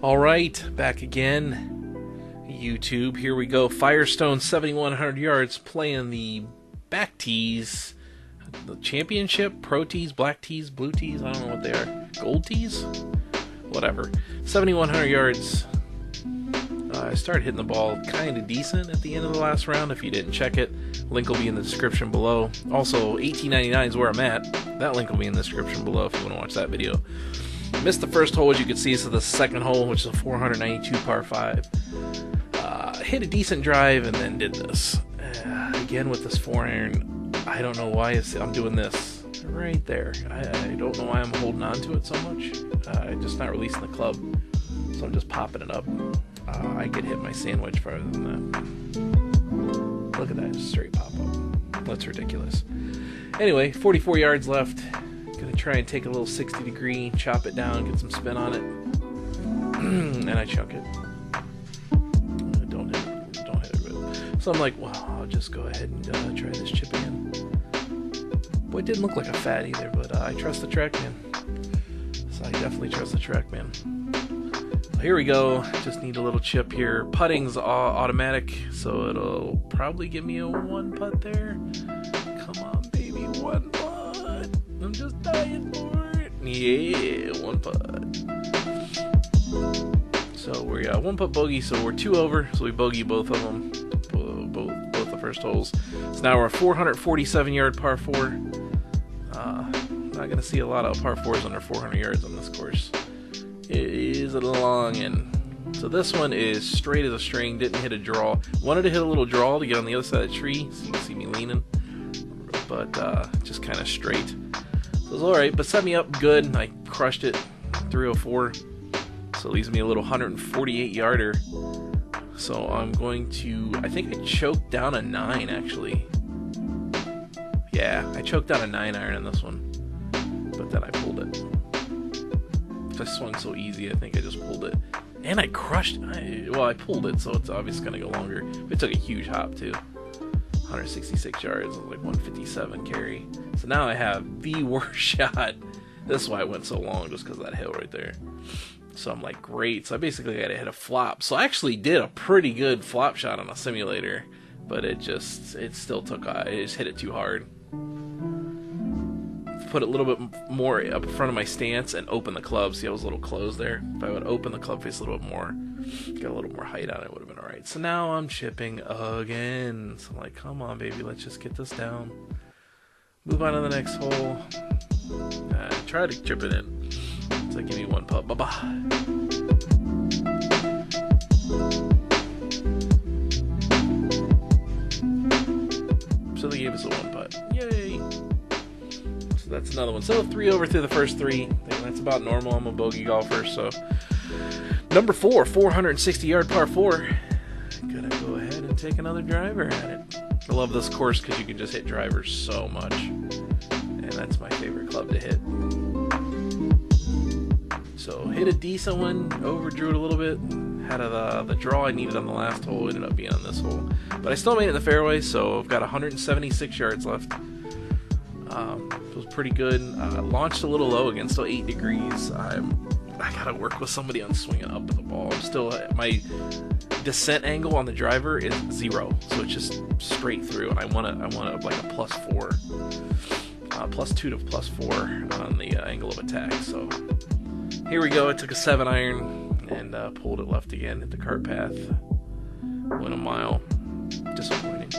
Alright, back again. YouTube, here we go. Firestone, 7,100 yards, playing the back tees. The championship, pro tees, black tees, blue tees, I don't know what they are. Gold tees? Whatever. 7,100 yards. I started hitting the ball kind of decent at the end of the last round. If you didn't check it, link will be in the description below. Also, $18.99 is where I'm at. That link will be in the description below if you want to watch that video. Missed the first hole, as you can see. So the second hole, which is a 492 par 5. Hit a decent drive and then did this. Again with this 4-iron, I don't know why I'm doing this right there. I don't know why I'm holding on to it so much. I'm just not releasing the club, so I'm just popping it up. I could hit my sandwich farther than that. Look at that, just straight pop up. That's ridiculous. Anyway, 44 yards left. Gonna try and take a little 60-degree, chop it down, get some spin on it, and I chunk it. Don't hit it with. So I'm like, well, I'll just go ahead and try this chip again. Boy, it didn't look like a fat either, but I trust the TrackMan. So I definitely trust the TrackMan. So here we go. Just need a little chip here. Putting's automatic, so it'll probably give me a 1 putt there. Come on, baby, 1 putt. I'm just dying for it. Yeah, 1 putt. So we're 1 putt bogey, so we're 2 over. So we bogey both of them, both the first holes. So now we're a 447-yard par 4. Not gonna see a lot of par 4s under 400 yards on this course. It is a long end. So this one is straight as a string. Didn't hit a draw. Wanted to hit a little draw to get on the other side of the tree, so you can see me leaning. But just kind of straight. So it was alright, but set me up good. I crushed it, 304. So it leaves me a little 148-yarder. So I'm going to, I think I choked down a 9 actually. Yeah, I choked down a 9-iron in this one. But then I pulled it. I swung so easy, I think I just pulled it. And I crushed it. Well, I pulled it, so it's obviously going to go longer. It took a huge hop too. 166 yards, like 157 carry. So now I have the worst shot. This is why it went so long, just because of that hill right there. So I'm like, great. So I basically got to hit a flop. So I actually did a pretty good flop shot on a simulator, but it still took, I just hit it too hard. Put it a little bit more up in front of my stance and open the club. See, I was a little closed there. If I would open the club face a little bit more, get a little more height on it, would have been alright. So now I'm chipping again. So I'm like, come on, baby, let's just get this down. Move on to the next hole. Try to chip it in. So give me 1 putt. Bye-bye. So they gave us a 1 putt. Yay! So that's another one. So 3 over through the first 3. That's about normal. I'm a bogey golfer, so number 4, 460-yard par 4. Gonna go ahead and take another driver at it. I love this course because you can just hit drivers so much, and that's my favorite club to hit. So hit a decent one, overdrew it a little bit. Had the draw I needed on the last hole, ended up being on this hole, but I still made it in the fairway. So I've got 176 yards left. It was pretty good. Launched a little low again, still 8 degrees. I gotta work with somebody on swinging up at the ball. I'm still, my descent angle on the driver is 0, so it's just straight through, and I want like a +4, +2 to +4 on the angle of attack. So here we go. I took a 7-iron and pulled it left again, hit the cart path, went a mile. Disappointing.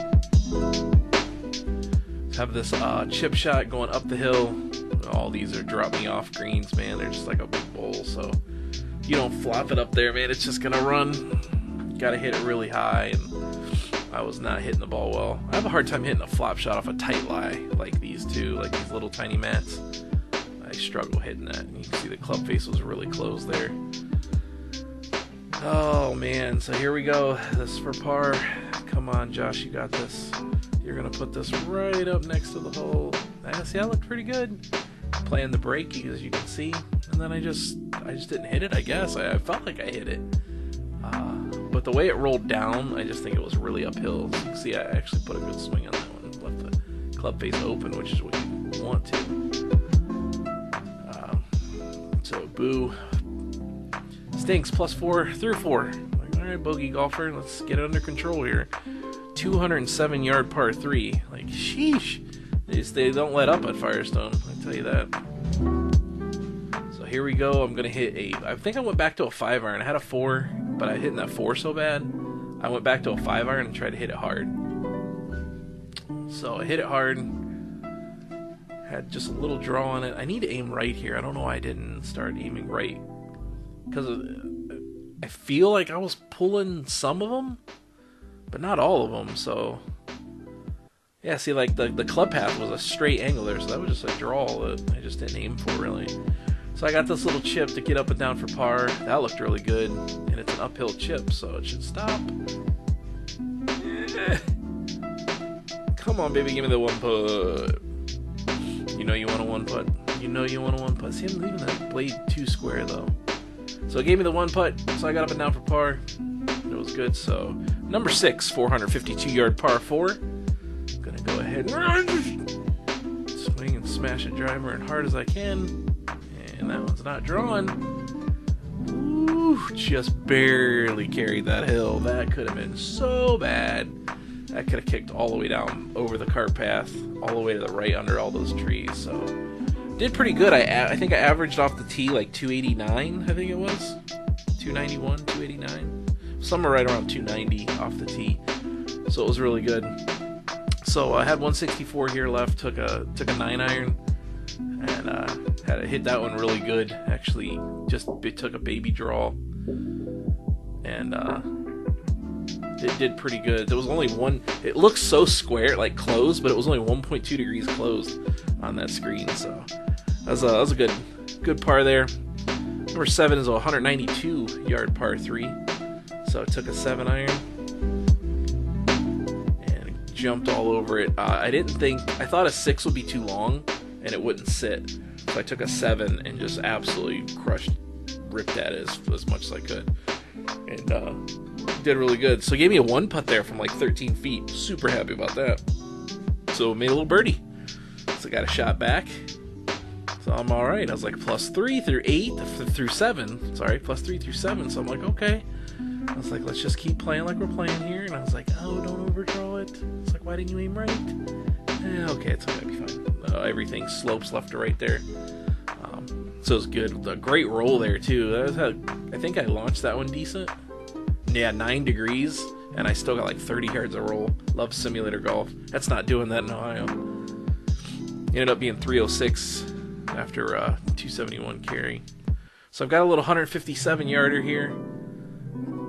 Have this chip shot going up the hill. All these are drop me off greens, man. They're just like a big bowl, so you don't flop it up there, man. It's just gonna run. You gotta hit it really high, and I was not hitting the ball well. I have a hard time hitting a flop shot off a tight lie like these two, like these little tiny mats. I struggle hitting that. And you can see the club face was really closed there. Oh man, so here we go. This is for par. Come on, Josh, you got this. You're gonna put this right up next to the hole. See, I looked pretty good. Playing the break, as you can see, and then I just didn't hit it. I guess I felt like I hit it, but the way it rolled down, I just think it was really uphill. So you can see, I actually put a good swing on that one. Left the club face open, which is what you want to. So boo. stinks. +4 through 4. Like, all right, bogey golfer, let's get it under control here. 207-yard par 3. Like, sheesh. They don't let up at Firestone, I tell you that. So here we go. I'm gonna hit I think I went back to a 5-iron. I had a 4, but I hit that 4 so bad. I went back to a 5-iron and tried to hit it hard. So I hit it hard. Had just a little draw on it. I need to aim right here. I don't know why I didn't start aiming right. Because I feel like I was pulling some of them, but not all of them. So yeah, see, like the club path was a straight angle there, so that was just a draw that I just didn't aim for really. So I got this little chip to get up and down for par. That looked really good, and it's an uphill chip, so it should stop. Come on, baby, give me the 1 putt. You know you want a 1 putt. You know you want a 1 putt. See, I'm leaving that blade too square though. So it gave me the 1 putt, so I got up and down for par. It was good. So number 6, 452-yard par 4. Gonna go ahead and swing and smash a driver as hard as I can. And that one's not drawn. Ooh, just barely carried that hill. That could have been so bad. That could have kicked all the way down over the cart path, all the way to the right under all those trees. So did pretty good. I think I averaged off the tee like 289, I think it was. 291, 289. Somewhere right around 290 off the tee. So it was really good. So I had 164 here left, took a 9-iron, and had to hit that one really good. Actually, just took a baby draw, and it did pretty good. There was only one. It looks so square, like closed, but it was only 1.2 degrees closed on that screen. So that was a good par there. Number 7 is a 192-yard par 3. So I took a 7-iron and jumped all over it. I thought a 6 would be too long and it wouldn't sit. So I took a 7 and just absolutely ripped at it as much as I could. And did really good. So it gave me a 1 putt there from like 13 feet. Super happy about that. So made a little birdie. So I got a shot back. So I'm all right. I was like +3 through 8 through 7. Sorry, +3 through 7. So I'm like, okay. I was like, let's just keep playing like we're playing here. And I was like, oh, don't overdraw it. It's like, why didn't you aim right? Okay, it's gonna be fine. Everything slopes left to right there. So it's good. A great roll there too. I think I launched that one decent. Yeah, 9 degrees, and I still got like 30 yards of roll. Love simulator golf. That's not doing that in Ohio. Ended up being 306 after 271 carry. So I've got a little 157-yarder here.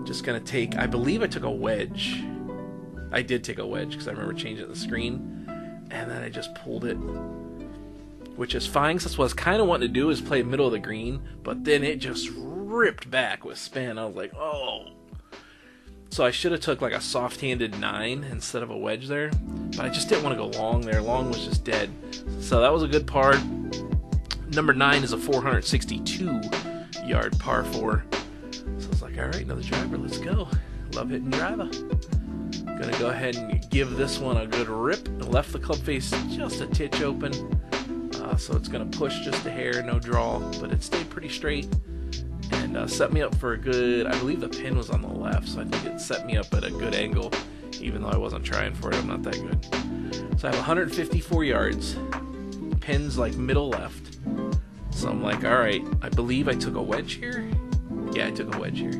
Just gonna take. I believe I took a wedge. I did take a wedge because I remember changing the screen, and then I just pulled it, which is fine. Cause that's what I was kind of wanting to do, is play middle of the green, but then it just ripped back with spin. I was like, oh. So I should have took like a soft-handed 9 instead of a wedge there, but I just didn't want to go long there. Long was just dead. So that was a good par. Number 9 is a 462-yard par 4. So I was like, all right, another driver, let's go. Love hitting driver. Gonna go ahead and give this one a good rip. Left the club face just a titch open. So it's gonna push just a hair, no draw, but it stayed pretty straight. And set me up for a good, I believe the pin was on the left, so I think it set me up at a good angle, even though I wasn't trying for it. I'm not that good. So I have 154 yards, pin's like middle left. So I'm like, all right, I believe I took a wedge here. Yeah, I took a wedge here.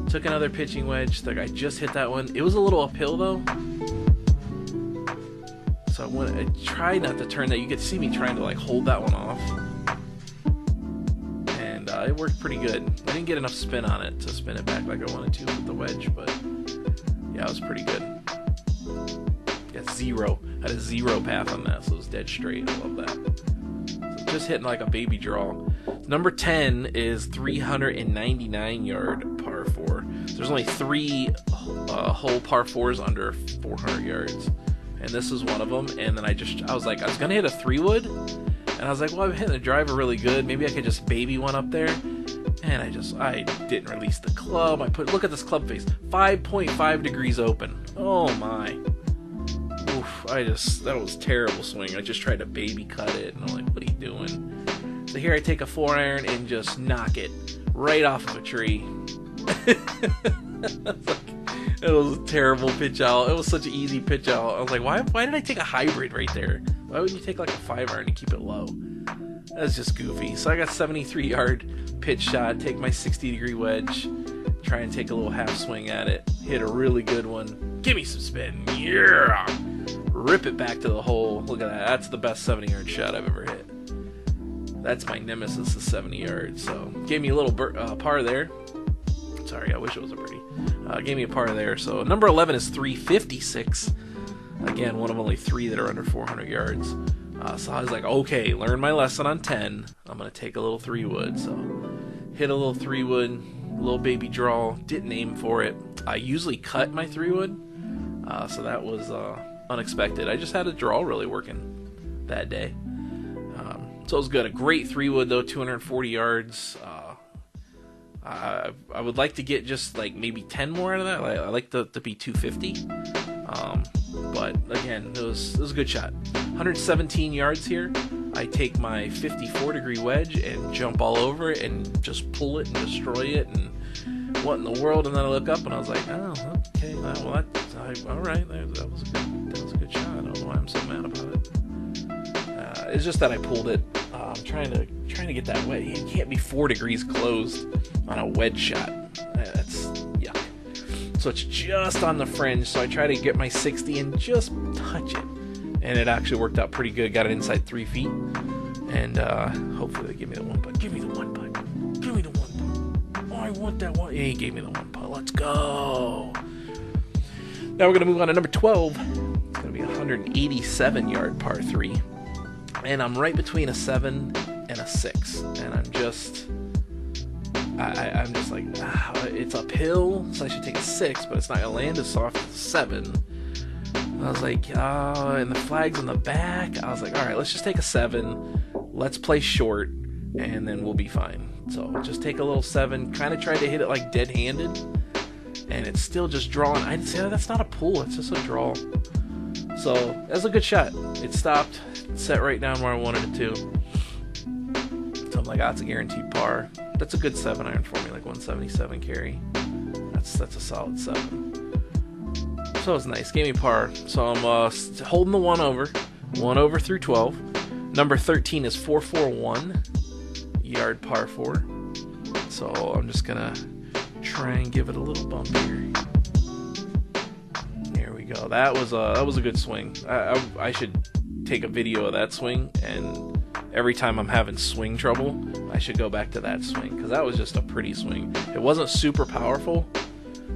Took another pitching wedge. Like, I just hit that one. It was a little uphill though, so I tried not to turn that. You could see me trying to like hold that one off. It worked pretty good. I didn't get enough spin on it to spin it back like I wanted to with the wedge, but yeah, it was pretty good. Got zero. Had a 0 path on that, so it was dead straight. I love that. So just hitting like a baby draw. Number 10 is 399-yard par 4. So there's only 3 whole par 4s under 400 yards, and this is one of them. And then I was like, I was gonna hit a 3-wood. And I was like, well, I'm hitting the driver really good. Maybe I could just baby one up there. And I didn't release the club. Look at this club face. 5.5 degrees open. Oh my. Oof, that was a terrible swing. I just tried to baby cut it. And I'm like, what are you doing? So here I take a 4-iron and just knock it right off of a tree. It was a terrible pitch out. It was such an easy pitch out. I was like, why did I take a hybrid right there? Why wouldn't you take like a 5-iron and keep it low? That's just goofy. So I got 73-yard pitch shot, take my 60-degree wedge, try and take a little half swing at it, hit a really good one. Give me some spin. Yeah! Rip it back to the hole. Look at that. That's the best 70-yard shot I've ever hit. That's my nemesis, is 70 yards. So gave me a little par there. Sorry, I wish it was a birdie. Gave me a par there. So number 11 is 356. Again, one of only 3 that are under 400 yards. So I was like, okay, learn my lesson on 10. I'm going to take a little 3-wood. So hit a little 3-wood, little baby draw. Didn't aim for it. I usually cut my 3-wood. So that was unexpected. I just had a draw really working that day. So it was good. A great 3-wood though, 240 yards. I would like to get just like maybe 10 more out of that. I like to be 250. But again, it was a good shot. 117 yards here. I take my 54-degree wedge and jump all over it and just pull it and destroy it. And what in the world? And then I look up and I was like, oh, okay, well, all right, that was a good shot. I don't know why I'm so mad about it. It's just that I pulled it. I'm trying to get that wedge. You can't be 4 degrees closed on a wedge shot. That's yuck. So it's just on the fringe. So I try to get my 60 and just touch it, and it actually worked out pretty good. Got it inside 3 feet, and hopefully they give me the 1 putt. Give me the 1 putt. Give me the 1 putt. Oh, I want that one. Yeah, he gave me the 1 putt. Let's go. Now we're gonna move on to number 12. It's gonna be a 187-yard par 3. And I'm right between a 7 and a 6, and I'm just like, it's uphill, so I should take a 6, but it's not gonna land as soft as a 7. I was like, and the flag's in the back. I was like, all right, let's just take a 7. Let's play short, and then we'll be fine. So just take a little 7. Kind of tried to hit it like dead-handed, and it's still just drawing. I'd say that's not a pull; it's just a draw. So that's a good shot. It stopped. Set right down where I wanted it to. So I'm like, that's a guaranteed par. That's a good 7-iron for me, like 177 carry. That's a solid 7. So it's nice. Gave me par. So I'm holding the 1 over through 12. Number 13 is 441 yard par 4. So I'm just gonna try and give it a little bump here. There we go. That was a good swing. I should take a video of that swing, and every time I'm having swing trouble, I should go back to that swing, because that was just a pretty swing. It wasn't super powerful,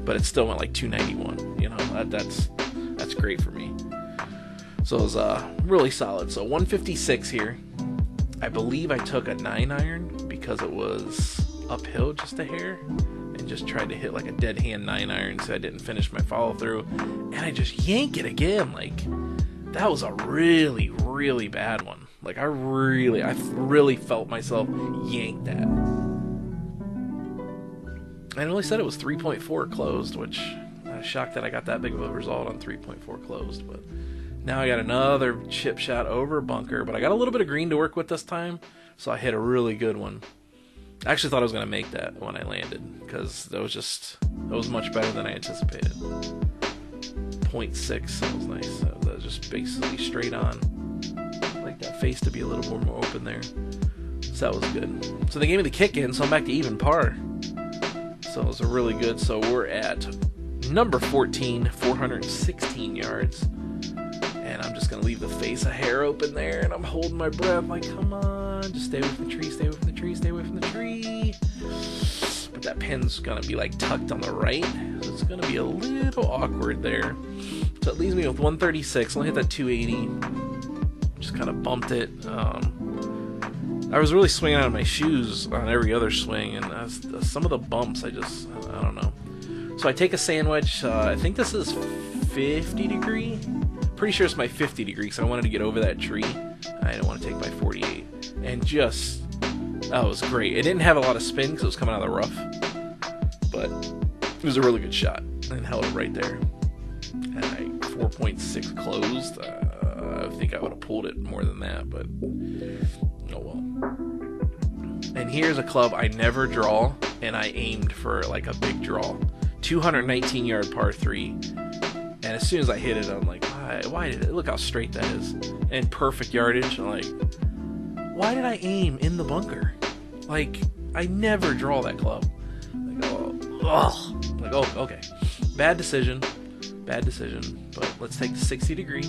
but it still went like 291. You know, that's great for me. So it was really solid. So 156 here. I believe I took a 9-iron because it was uphill just a hair, and just tried to hit like a dead hand 9-iron, so I didn't finish my follow through, and I just yank it again. Like, that was a really, really bad one. Like, I really felt myself yank that. I only said it was 3.4 closed, which I was shocked that I got that big of a result on 3.4 closed. But now I got another chip shot over bunker, but I got a little bit of green to work with this time, so I hit a really good one. I actually thought I was going to make that when I landed, because that was much better than I anticipated. 0.6, that was nice. That was just basically straight on. I like that face to be a little more open there. So that was good. So they gave me the kick in, so I'm back to even par. So it was a really good. So we're at number 14, 416 yards. And I'm just going to leave the face a hair open there, and I'm holding my breath like, come on, just stay away from the tree, stay away from the tree, stay away from the tree. But that pin's going to be like tucked on the right, so it's going to be a little awkward there. So it leaves me with 136. I'll hit that 280. Just kind of bumped it. I was really swinging out of my shoes on every other swing, and some of the bumps, I don't know. So I take a sand wedge. I think this is 50 degree. Pretty sure it's my 50 degree, because I wanted to get over that tree. I didn't want to take my 48. And just, that was great. It didn't have a lot of spin because it was coming out of the rough, but it was a really good shot, and held it right there. And 4.6 closed. I think I would have pulled it more than that, but oh well. And here's a club I never draw, and I aimed for like a big draw. 219 yard par 3. And as soon as I hit it, I'm like, why did it? Look how straight that is. And perfect yardage. I'm like, why did I aim in the bunker? Like, I never draw that club. Like, oh, okay. Bad decision. But let's take the 60 degree.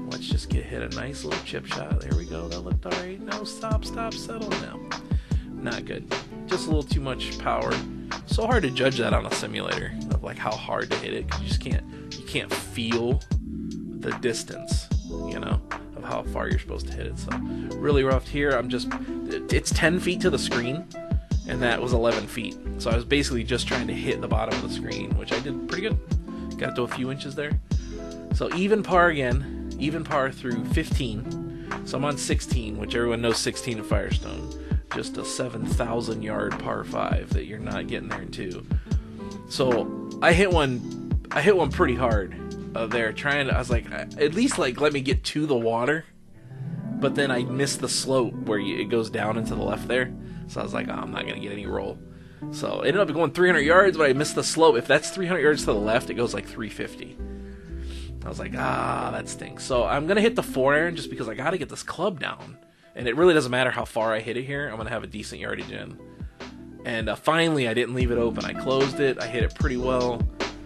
Let's just hit a nice little chip shot. There we go. That looked alright. No, stop, settle now. Not good. Just a little too much power. So hard to judge that on a simulator of like how hard to hit it, because you can't feel the distance, you know, of how far you're supposed to hit it. So really rough here. It's 10 feet to the screen, and that was 11 feet. So I was basically just trying to hit the bottom of the screen, which I did pretty good. Got to a few inches there. So even par again, even par through 15. So I'm on 16, which everyone knows 16 in Firestone. Just a 7,000 yard par 5 that you're not getting there in 2. So I hit one pretty hard there, I was like, at least like let me get to the water. But then I missed the slope where it goes down into the left there. So I was like, oh, I'm not gonna get any roll. So it ended up going 300 yards, but I missed the slope. If that's 300 yards to the left, it goes like 350. I was like, that stinks. So I'm gonna hit the 4-iron just because I gotta get this club down. And it really doesn't matter how far I hit it here. I'm going to have a decent yardage in. And finally, I didn't leave it open. I closed it. I hit it pretty well.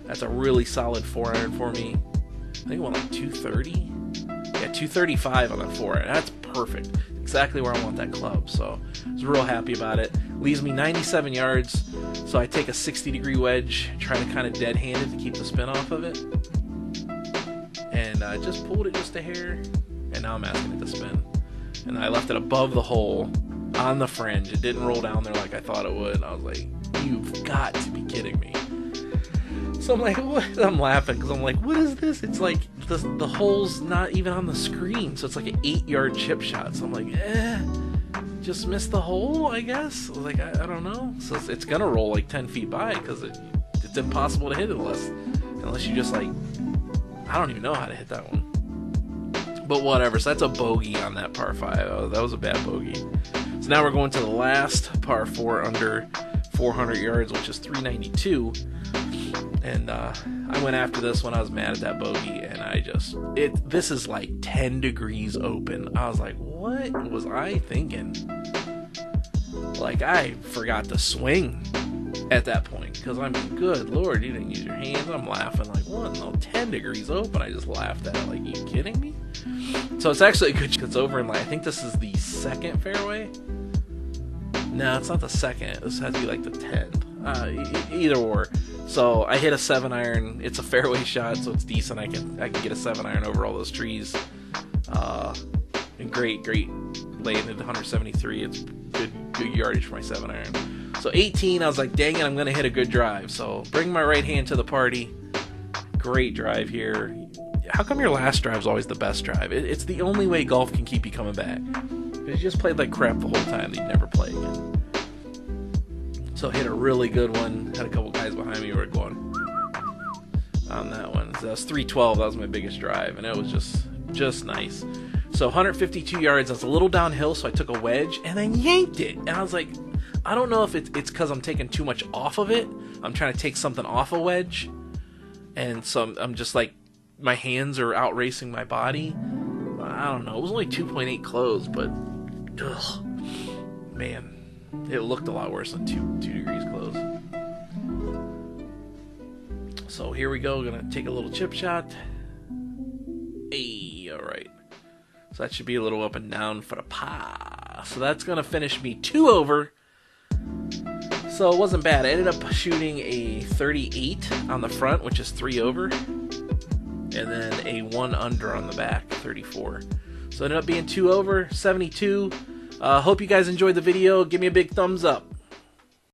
That's a really solid 4-iron for me. I think it went like 230. Yeah, 235 on that 4-iron. That's perfect. Exactly where I want that club. So I was real happy about it. Leaves me 97 yards. So I take a 60-degree wedge, try to kind of dead-hand it to keep the spin off of it. And I just pulled it just a hair. And now I'm asking it to spin. And I left it above the hole on the fringe. It didn't roll down there like I thought it would. I was like, you've got to be kidding me. So I'm like, what? I'm laughing because I'm like, what is this? It's like the hole's not even on the screen. So it's like an 8-yard chip shot. So I'm like, just missed the hole, I guess. I was like, I don't know. So it's going to roll like 10 feet by because it's impossible to hit it unless you just like, I don't even know how to hit that one. But whatever, so that's a bogey on that par 5. Oh, that was a bad bogey. So now we're going to the last par 4 under 400 yards, which is 392. And I went after this when I was mad at that bogey, and this is like 10 degrees open. I was like, what was I thinking? Like, I forgot to swing at that point, because I mean, good lord, you didn't use your hands. I'm laughing like, what? No, 10 degrees open. I just laughed at it. Like, you kidding me? So it's actually a good. It's over in like, I think this is the 2nd fairway. No, it's not the 2nd. This has to be like the 10th. Either or. So I hit a 7-iron. It's a fairway shot, so it's decent. I can get a 7-iron over all those trees. And great landed 173. It's good yardage for my 7-iron. So 18, I was like, dang it, I'm gonna hit a good drive. So bring my right hand to the party. Great drive here. How come your last drive's always the best drive? It's the only way golf can keep you coming back. If you just played like crap the whole time, you'd never play again. So hit a really good one. Had a couple guys behind me who were going on that one. So that was 312. That was my biggest drive, and it was just nice. So 152 yards. That's a little downhill, so I took a wedge and then yanked it. And I was like, I don't know if it's because I'm taking too much off of it. I'm trying to take something off a wedge, and so I'm just like, my hands are out racing my body. I don't know. It was only 2.8 close, but man, it looked a lot worse than 2 degrees close. So here we go. Gonna take a little chip shot. Hey, all right. So that should be a little up and down for the pa. So that's gonna finish me 2 over. So it wasn't bad. I ended up shooting a 38 on the front, which is 3 over. And then a 1 under on the back, 34. So it ended up being 2 over, 72. Hope you guys enjoyed the video. Give me a big thumbs up.